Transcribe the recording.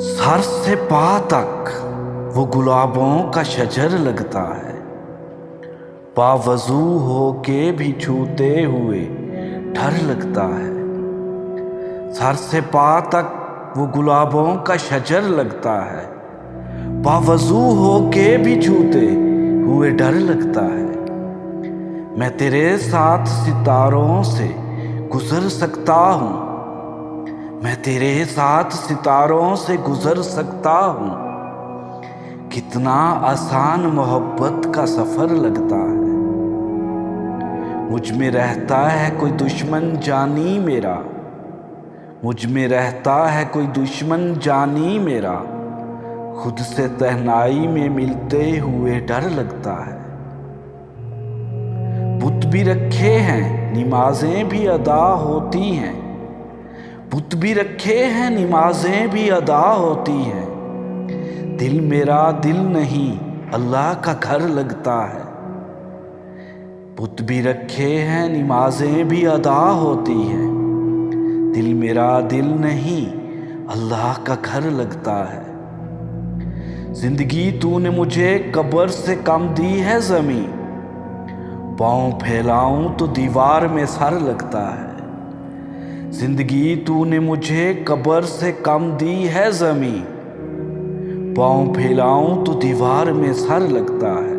Sir से पा तक वो गुलाबों का शजर लगता है, बावजू हो के भी छूते हुए डर लगता है। सर से पा तक वो गुलाबों का शजर लगता है, बावजू हो के भी छूते हुए डर लगता है। मैं तेरे साथ सितारों से गुजर सकता हूँ, मैं तेरे साथ सितारों से गुजर सकता हूँ। कितना आसान मोहब्बत का सफर लगता है। मुझ में रहता है कोई दुश्मन जानी मेरा, मुझ में रहता है कोई दुश्मन जानी मेरा। खुद से तन्हाई में मिलते हुए डर लगता है। बुत भी रखे हैं नमाजें भी अदा होती हैं, बुत भी रखे हैं नमाजें भी अदा होती हैं। दिल मेरा दिल नहीं अल्लाह का घर लगता है। बुत भी रखे हैं नमाजें भी अदा होती हैं, दिल मेरा दिल नहीं अल्लाह का घर लगता है। जिंदगी तूने मुझे कब्र से कम दी है ज़मीं, पाँव फैलाऊं तो दीवार में सर लगता है। जिंदगी तूने मुझे कब्र से कम दी है ज़मीं, पाँव फैलाऊं तो दीवार में सर लगता है।